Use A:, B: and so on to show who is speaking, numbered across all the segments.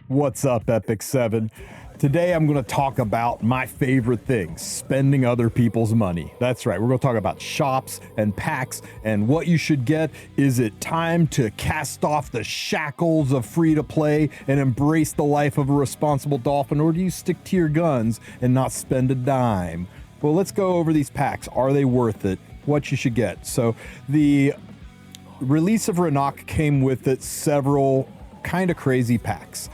A: What's up, Epic 7? Today I'm going to talk about my favorite thing, spending other people's money. That's right, we're going to talk about shops and packs and what you should get. Is it time to cast off the shackles of free-to-play and embrace the life of a responsible dolphin, or do you stick to your guns and not spend a dime? Well, let's go over these packs. Are they worth it? What you should get. So the release of Rinak came with it several kind of crazy packs.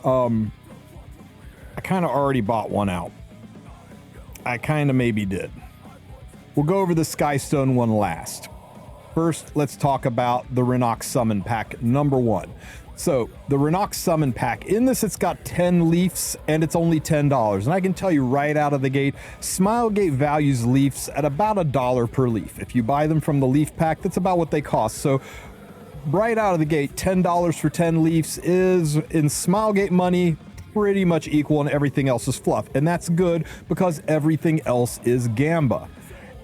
A: I kind of already bought one out. I kind of maybe did. We'll go over the Skystone one last. First, let's talk about the Rinak Summon Pack number 1. So, the Rinak Summon Pack, in this it's got 10 leafs and it's only $10. And I can tell you right out of the gate, Smilegate values leafs at about $1 per leaf. If you buy them from the leaf pack, that's about what they cost. So, right out of the gate, $10 for 10 leafs is, in Smilegate money, pretty much equal, and everything else is fluff. And that's good because everything else is gamba.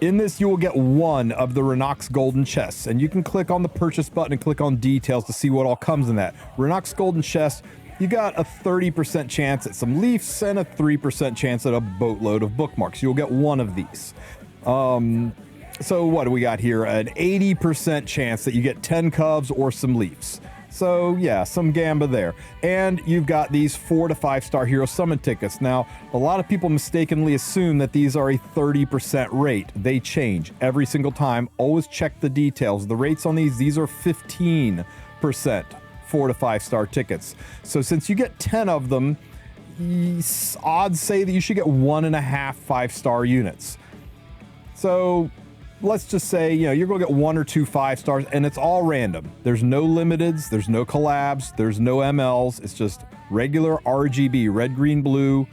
A: In this, you will get one of the Rinok's golden chests, and you can click on the purchase button and click on details to see what all comes in that. Rinok's golden chest, you got a 30% chance at some leafs and a 3% chance at a boatload of bookmarks. You'll get one of these. So what do we got here? An 80% chance that you get 10 cubs or some leafs. So yeah, some gamba there. And you've got these 4 to 5 star hero summon tickets. Now, a lot of people mistakenly assume that these are a 30% rate. They change every single time. Always check the details. The rates on these are 15% 4 to 5 star tickets. So since you get 10 of them, odds say that you should get 1.5 5-star units. So let's just say, you're going to get 1 or 2 5-stars, and it's all random. There's no limiteds, there's no collabs, there's no MLs. It's just regular RGB, red, green, blue,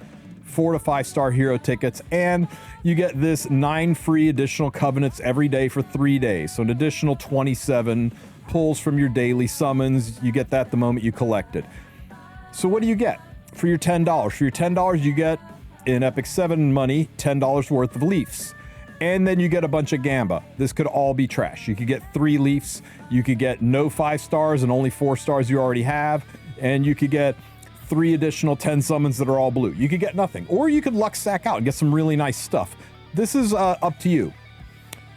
A: 4 to 5-star hero tickets, and you get this 9 free additional covenants every day for 3 days. So an additional 27 pulls from your daily summons. You get that the moment you collect it. So what do you get for your $10? For your $10, you get, in Epic 7 money, $10 worth of leafs. And then you get a bunch of gamba. This could all be trash. You could get 3 leafs. You could get no 5 stars and only 4 stars you already have. And you could get 3 additional 10 summons that are all blue. You could get nothing. Or you could luck sack out and get some really nice stuff. This is up to you.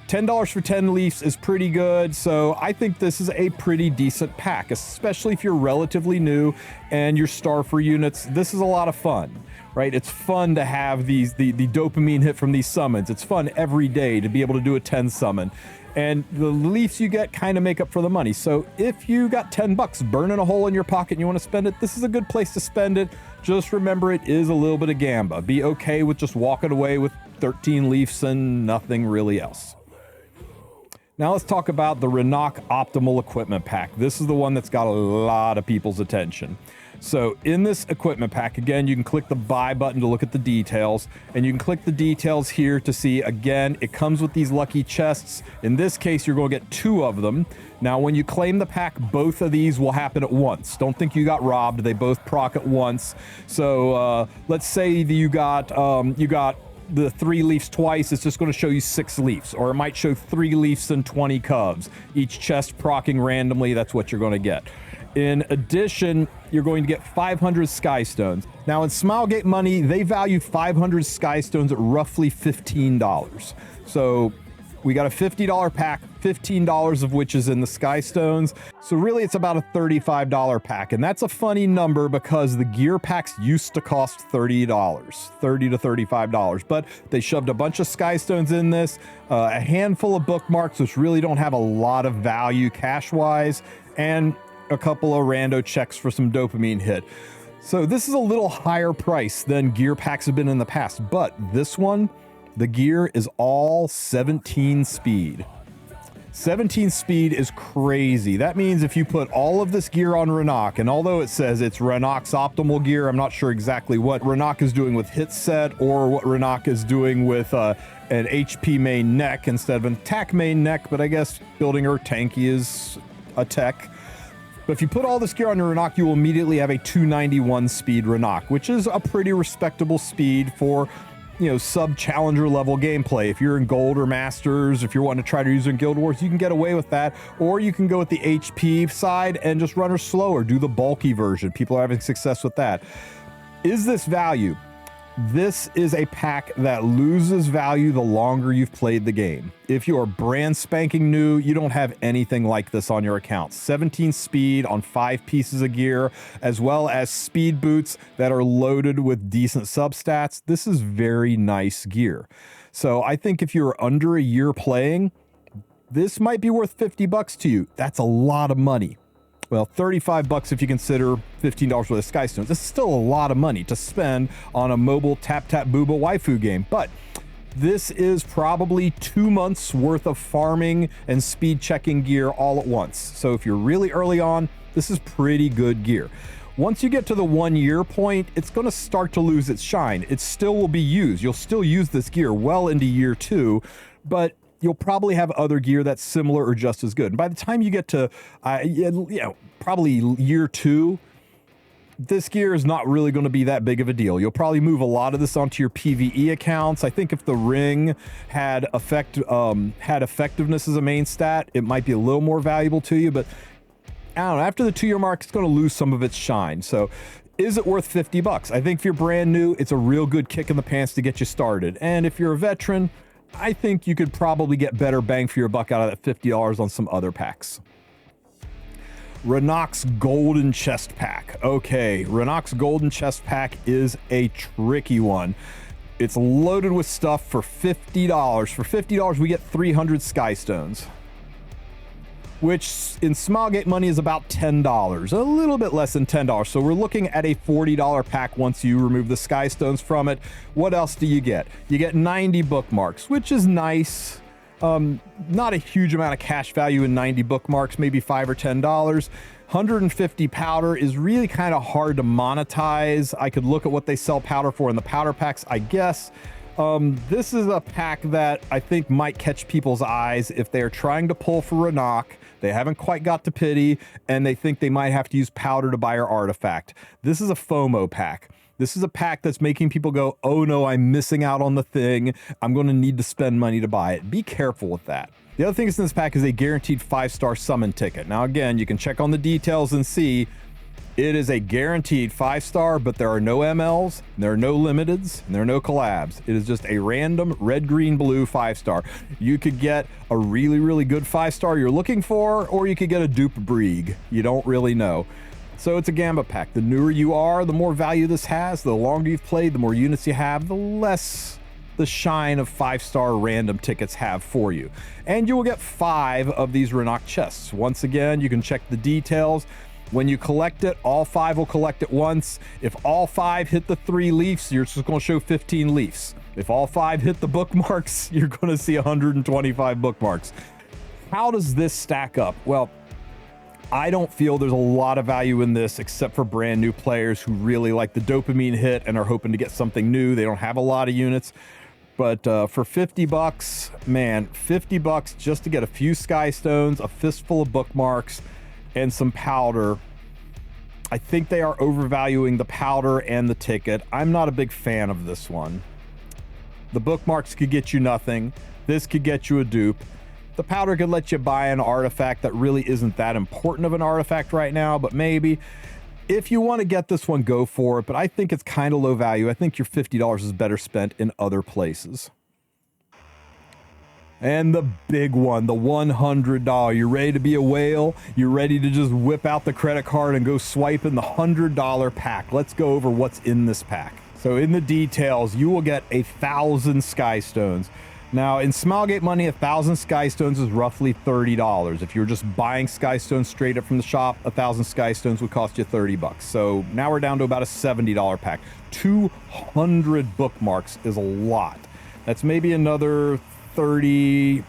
A: $10 for 10 leafs is pretty good, so I think this is a pretty decent pack, especially if you're relatively new and you're star for units. This is a lot of fun, right? It's fun to have the dopamine hit from these summons. It's fun every day to be able to do a 10 summon. And the leafs you get kind of make up for the money. So if you got $10 burning a hole in your pocket and you want to spend it, this is a good place to spend it. Just remember, it is a little bit of gamba. Be okay with just walking away with 13 leafs and nothing really else. Now let's talk about the Rinak Optimal Equipment Pack. This is the one that's got a lot of people's attention. So in this equipment pack, again, you can click the buy button to look at the details, and you can click the details here to see, again, it comes with these lucky chests. In this case, you're going to get 2 of them. Now, when you claim the pack, both of these will happen at once. Don't think you got robbed. They both proc at once. So let's say that you got the 3 leafs twice. It's just going to show you 6 leafs, or it might show 3 leafs and 20 cubs. Each chest procking randomly. That's what you're going to get. In addition, you're going to get 500 Skystones. Now, in Smilegate money, they value 500 Skystones at roughly $15. So we got a $50 pack, $15 of which is in the Skystones. So really, it's about a $35 pack. And that's a funny number because the gear packs used to cost $30 to $35. But they shoved a bunch of Skystones in this, a handful of bookmarks, which really don't have a lot of value cash-wise, and a couple of rando checks for some dopamine hit. So this is a little higher price than gear packs have been in the past, but this one, the gear is all 17 speed. 17 speed is crazy. That means if you put all of this gear on Rinak, and although it says it's Rinok's optimal gear, I'm not sure exactly what Rinak is doing with hit set or what Rinak is doing with an HP main neck instead of an attack main neck, but I guess building her tanky is a tech. But if you put all this gear on your Rinak, you will immediately have a 291 speed Rinak, which is a pretty respectable speed for sub-challenger level gameplay. If you're in gold or masters, if you're wanting to try to use her in Guild Wars, you can get away with that. Or you can go with the HP side and just run her slower, do the bulky version. People are having success with that. Is this value? This is a pack that loses value the longer you've played the game. If you are brand spanking new, you don't have anything like this on your account. 17 speed on 5 pieces of gear, as well as speed boots that are loaded with decent substats. This is very nice gear. So I think if you're under a year playing, this might be worth $50 to you. That's a lot of money. Well, $35 if you consider $15 worth of Skystones. This is still a lot of money to spend on a mobile tap tap booba waifu game, but this is probably 2 months worth of farming and speed checking gear all at once. So if you're really early on, this is pretty good gear. Once you get to the 1 year point, it's going to start to lose its shine. It still will be used. You'll still use this gear well into year 2, but you'll probably have other gear that's similar or just as good. And by the time you get to, probably year 2, this gear is not really going to be that big of a deal. You'll probably move a lot of this onto your PvE accounts. I think if the ring had effectiveness as a main stat, it might be a little more valuable to you. But I don't know. After the 2 year mark, it's going to lose some of its shine. So is it worth $50? I think if you're brand new, it's a real good kick in the pants to get you started. And if you're a veteran, I think you could probably get better bang for your buck out of that $50 on some other packs. Rinok's Golden Chest Pack. Okay, Rinok's Golden Chest Pack is a tricky one. It's loaded with stuff for $50. For $50, we get 300 Skystones, which in Smilegate money is about $10, a little bit less than $10. So we're looking at a $40 pack once you remove the Skystones from it. What else do you get? You get 90 bookmarks, which is nice. Not a huge amount of cash value in 90 bookmarks, maybe $5 or $10. 150 powder is really kind of hard to monetize. I could look at what they sell powder for in the powder packs, I guess. This is a pack that I think might catch people's eyes if they're trying to pull for Rinok. They haven't quite got to pity, and they think they might have to use powder to buy her artifact. This is a FOMO pack. This is a pack that's making people go, oh no, I'm missing out on the thing. I'm going to need to spend money to buy it. Be careful with that. The other thing that's in this pack is a guaranteed 5-star summon ticket. Now again, you can check on the details and see it is a guaranteed 5-star, but there are no MLs, there are no limiteds, and there are no collabs. It is just a random red, green, blue 5-star. You could get a really, really good 5-star you're looking for, or you could get a dupe Brieg. You don't really know. So it's a Gambit pack. The newer you are, the more value this has. The longer you've played, the more units you have, the less the shine of 5-star random tickets have for you. And you will get 5 of these Rinok chests. Once again, you can check the details. When you collect it, all 5 will collect at once. If all 5 hit the 3 leafs, you're just going to show 15 leafs. If all 5 hit the bookmarks, you're going to see 125 bookmarks. How does this stack up? Well, I don't feel there's a lot of value in this except for brand new players who really like the dopamine hit and are hoping to get something new. They don't have a lot of units. But for $50, man, $50 just to get a few Skystones, a fistful of bookmarks, and some powder. I think they are overvaluing the powder and the ticket. I'm not a big fan of this one. The bookmarks could get you nothing. This could get you a dupe. The powder could let you buy an artifact that really isn't that important of an artifact right now, but maybe. If you want to get this one, go for it, but I think it's kind of low value. I think your $50 is better spent in other places. And the big one, the $100. You're ready to be a whale? You're ready to just whip out the credit card and go swipe in the $100 pack. Let's go over what's in this pack. So in the details, you will get 1,000 Skystones. Now, in Smilegate money, 1,000 Skystones is roughly $30. If you're just buying Skystones straight up from the shop, 1,000 Skystones would cost you $30. So now we're down to about a $70 pack. 200 bookmarks is a lot. That's maybe another $30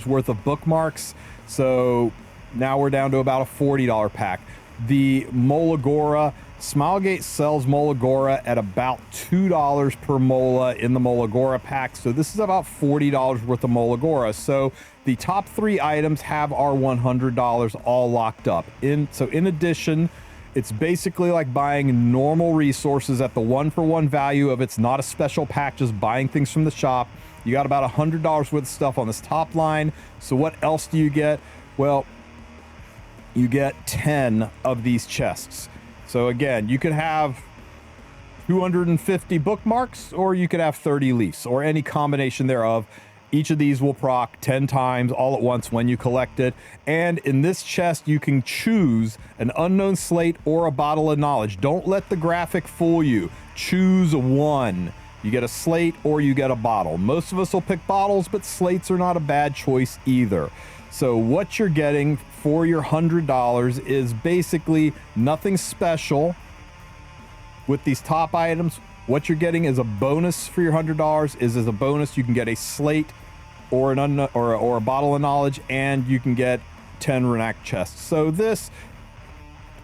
A: worth of bookmarks. So now we're down to about a $40 pack. The Molagora, Smilegate sells Molagora at about $2 per Mola in the Molagora pack. So this is about $40 worth of Molagora. So the top 3 items have our $100 all locked up. So in addition, It's basically like buying normal resources at the 1-for-1 value of it's not a special pack, just buying things from the shop. You got about $100 worth of stuff on this top line. So what else do you get? Well, you get 10 of these chests. So again, you could have 250 bookmarks, or you could have 30 leafs, or any combination thereof. Each of these will proc 10 times all at once when you collect it. And in this chest, you can choose an unknown slate or a bottle of knowledge. Don't let the graphic fool you. Choose one. You get a slate or you get a bottle. Most of us will pick bottles, but slates are not a bad choice either. So what you're getting for your $100 is basically nothing special. With these top items, what you're getting is a bonus for your $100. Is as a bonus, you can get a slate or or a bottle of knowledge, and you can get 10 Rinak chests. So this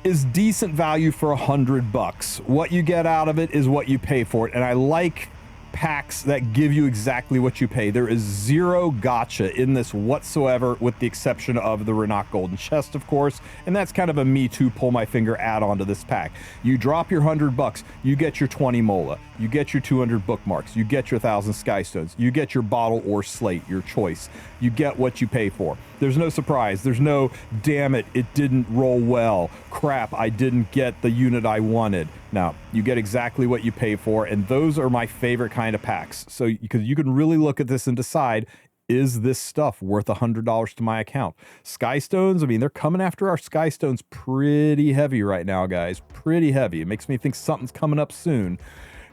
A: is decent value for $100. What you get out of it is what you pay for it, and I like packs that give you exactly what you pay. There is zero gotcha in this whatsoever, with the exception of the Rinak Golden Chest, of course, and that's kind of a me too pull my finger add-on to this pack. You drop your $100, you get your 20 mola, you get your 200 bookmarks, you get your 1,000 Skystones, you get your bottle or slate, your choice. You get what you pay for. There's no surprise. There's no, damn it, it didn't roll well. Crap, I didn't get the unit I wanted. Now, you get exactly what you pay for, and those are my favorite kind of packs. So, because you can really look at this and decide, is this stuff worth $100 to my account? Skystones, I mean, they're coming after our Skystones pretty heavy right now, guys. Pretty heavy. It makes me think something's coming up soon.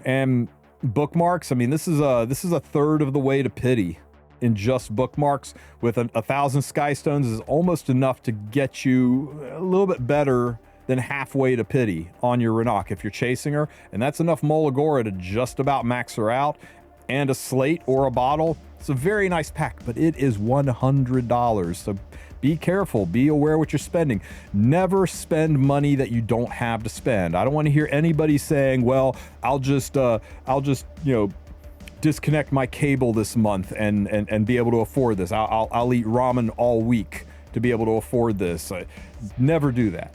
A: And bookmarks, I mean, this is a third of the way to pity. In just bookmarks, with 1,000 Skystones is almost enough to get you a little bit better than halfway to pity on your Rinak if you're chasing her, and that's enough Molagora to just about max her out. And a slate or a bottle, it's a very nice pack, but it is $100. So be careful, be aware what you're spending. Never spend money that you don't have to spend. I don't want to hear anybody saying, well, I'll just disconnect my cable this month and be able to afford this. I'll eat ramen all week to be able to afford this. Never do that.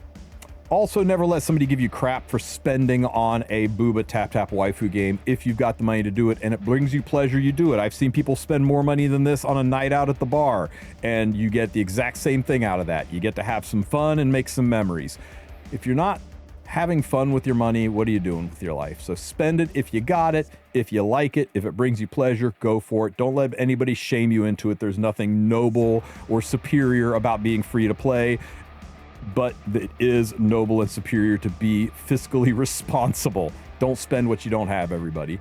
A: Also, never let somebody give you crap for spending on a booba tap waifu game. If you've got the money to do it and it brings you pleasure, you do it. I've seen people spend more money than this on a night out at the bar, and you get the exact same thing out of that. You get to have some fun and make some memories. If you're not having fun with your money, what are you doing with your life? So spend it if you got it, if you like it, if it brings you pleasure, go for it. Don't let anybody shame you into it. There's nothing noble or superior about being free to play, but it is noble and superior to be fiscally responsible. Don't spend what you don't have, everybody.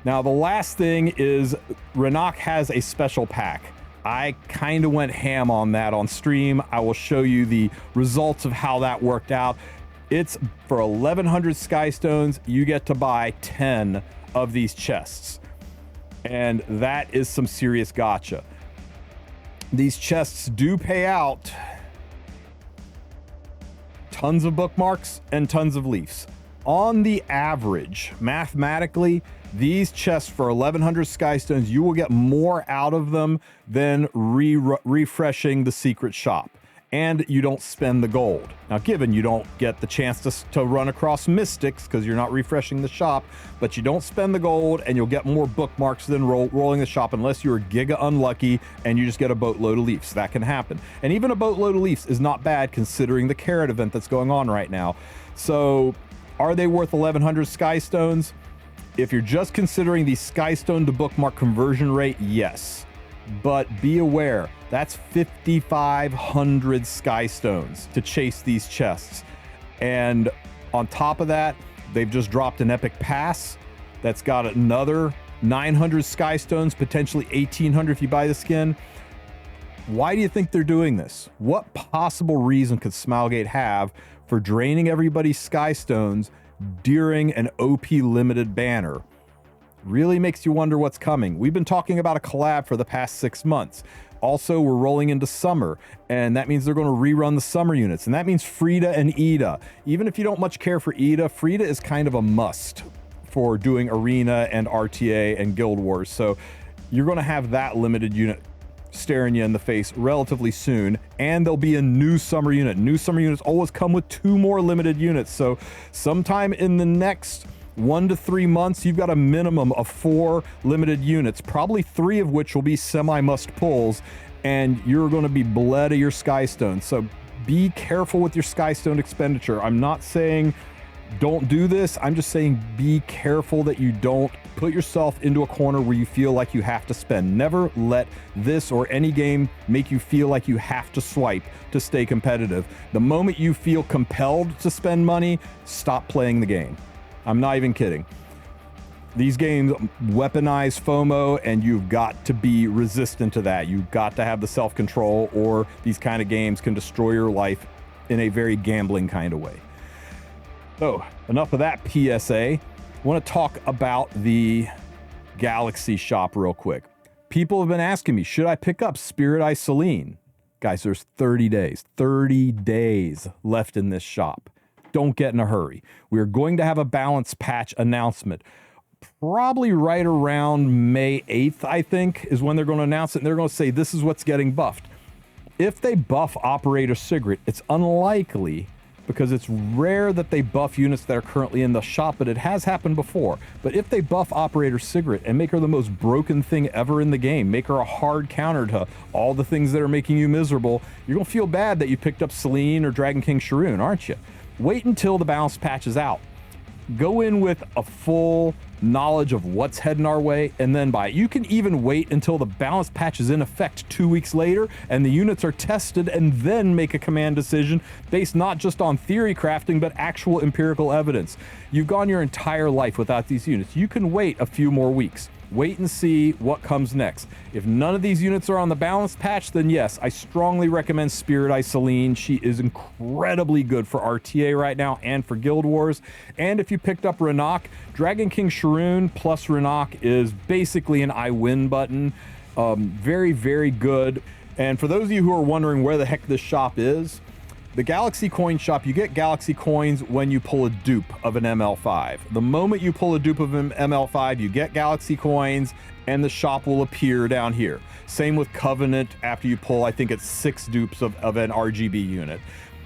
A: Now, the last thing is Rinak has a special pack. I kind of went ham on that on stream. I will show you the results of how that worked out. It's for 1,100 Skystones, you get to buy 10 of these chests. And that is some serious gotcha. These chests do pay out tons of bookmarks and tons of leafs. On the average, mathematically, these chests for 1,100 Skystones, you will get more out of them than refreshing the secret shop. And you don't spend the gold. Now, given you don't get the chance to run across mystics because you're not refreshing the shop, but you don't spend the gold and you'll get more bookmarks than rolling the shop, unless you're giga unlucky and you just get a boatload of leafs. That can happen. And even a boatload of leafs is not bad considering the carrot event that's going on right now. So are they worth 1,100 Skystones? If you're just considering the Skystone to bookmark conversion rate, yes. But be aware, that's 5,500 Skystones to chase these chests. And on top of that, they've just dropped an epic pass that's got another 900 Skystones, potentially 1,800 if you buy the skin. Why do you think they're doing this? What possible reason could Smilegate have for draining everybody's Skystones during an OP limited banner? Really makes you wonder what's coming. We've been talking about a collab for the past 6 months. Also, we're rolling into summer, and that means they're going to rerun the summer units, and that means Frida and Ida. Even if you don't much care for Ida, Frida is kind of a must for doing Arena and RTA and Guild Wars, so you're going to have that limited unit staring you in the face relatively soon, and there'll be a new summer unit. New summer units always come with 2 more limited units, so sometime in the next 1 to 3 months, you've got a minimum of 4 limited units, probably 3 of which will be semi-must pulls, and you're going to be bled of your Skystone. So be careful with your Skystone expenditure. I'm not saying don't do this. I'm just saying be careful that you don't put yourself into a corner where you feel like you have to spend. Never let this or any game make you feel like you have to swipe to stay competitive. The moment you feel compelled to spend money, stop playing the game. I'm not even kidding. These games weaponize FOMO, and you've got to be resistant to that. You've got to have the self-control, or these kind of games can destroy your life in a very gambling kind of way. So, enough of that PSA. I want to talk about the Galaxy shop real quick. People have been asking me, should I pick up Spirit Eye Selene? Guys, there's 30 days left in this shop. Don't get in a hurry. We're going to have a balance patch announcement. Probably right around May 8th, I think, is when they're going to announce it. And they're going to say, this is what's getting buffed. If they buff Operator Cigarette, it's unlikely, because it's rare that they buff units that are currently in the shop, but it has happened before. But if they buff Operator Cigarette and make her the most broken thing ever in the game, make her a hard counter to all the things that are making you miserable, you're going to feel bad that you picked up Selene or Dragon King Sharoon, aren't you? Wait until the balance patch is out. Go in with a full knowledge of what's heading our way and then buy it. You can even wait until the balance patch is in effect 2 weeks later and the units are tested, and then make a command decision based not just on theory crafting but actual empirical evidence. You've gone your entire life without these units. You can wait a few more weeks. Wait and see what comes next. If none of these units are on the balance patch, then yes, I strongly recommend Spirit Eye Selene. She is incredibly good for RTA right now and for Guild Wars. And if you picked up Rinak, Dragon King Sharoon plus Rinak is basically an I win button. Very, very good. And for those of you who are wondering where the heck this shop is, the Galaxy Coin Shop, you get Galaxy Coins when you pull a dupe of an ML5. The moment you pull a dupe of an ML5, you get Galaxy Coins, and the shop will appear down here. Same with Covenant after you pull, I think it's 6 dupes of an RGB unit.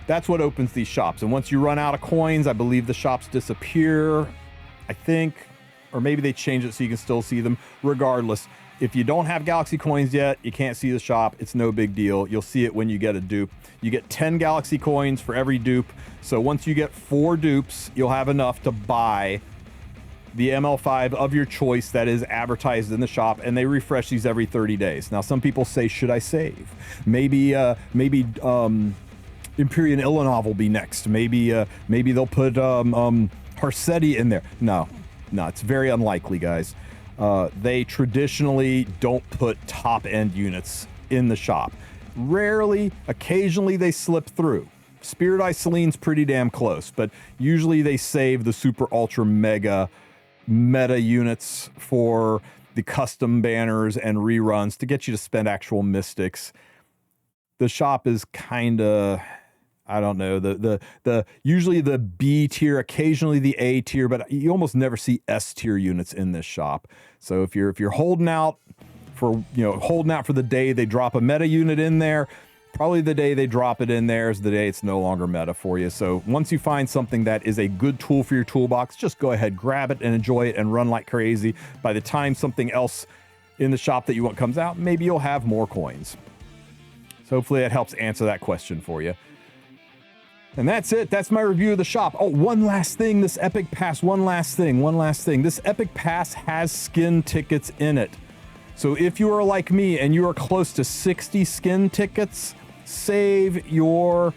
A: That's what opens these shops. And once you run out of coins, I believe the shops disappear, I think, or maybe they change it so you can still see them. Regardless, if you don't have Galaxy Coins yet, you can't see the shop. It's no big deal. You'll see it when you get a dupe. You get 10 Galaxy Coins for every dupe. So once you get 4 dupes, you'll have enough to buy the ML5 of your choice that is advertised in the shop, and they refresh these every 30 days. Now, some people say, should I save? Maybe Imperial Illanov will be next. Maybe they'll put Harsetti in there. No, it's very unlikely, guys. They traditionally don't put top-end units in the shop. Rarely, occasionally they slip through. Spirit Eye Selene's pretty damn close, but usually they save the super ultra mega meta units for the custom banners and reruns to get you to spend actual mystics. The shop is kind of, I don't know, the usually the B tier, occasionally the A tier, but you almost never see S tier units in this shop. So if you're holding out for the day they drop a meta unit in there, probably the day they drop it in there is the day it's no longer meta for you. So once you find something that is a good tool for your toolbox, just go ahead, grab it and enjoy it and run like crazy. By the time something else in the shop that you want comes out, maybe you'll have more coins. So hopefully that helps answer that question for you. And that's it. That's my review of the shop. Oh, one last thing. This Epic Pass. One last thing. This Epic Pass has skin tickets in it. So if you are like me and you are close to 60 skin tickets, save your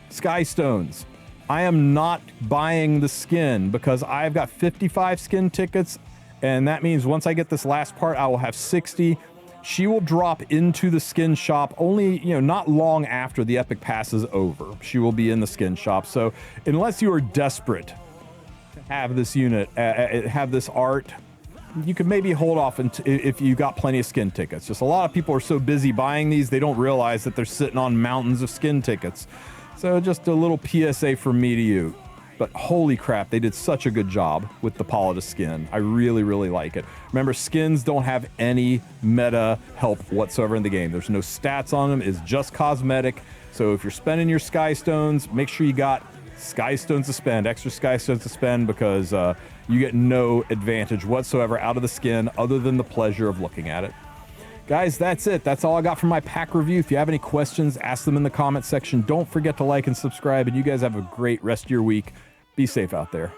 A: Skystones. I am not buying the skin because I've got 55 skin tickets, and that means once I get this last part, I will have 60. She will drop into the skin shop only, not long after the Epic Pass is over. She will be in the skin shop. So unless you are desperate to have this unit, have this art, you could maybe hold off if you got plenty of skin tickets. Just a lot of people are so busy buying these, they don't realize that they're sitting on mountains of skin tickets. So just a little PSA from me to you. but holy crap, they did such a good job with the Paladin skin. I really, really like it. Remember, skins don't have any meta help whatsoever in the game. There's no stats on them. It's just cosmetic. So if you're spending your Skystones, make sure you got Skystones to spend, extra Skystones to spend, because you get no advantage whatsoever out of the skin other than the pleasure of looking at it. Guys, that's it. That's all I got for my pack review. If you have any questions, ask them in the comment section. Don't forget to like and subscribe, and you guys have a great rest of your week. Be safe out there.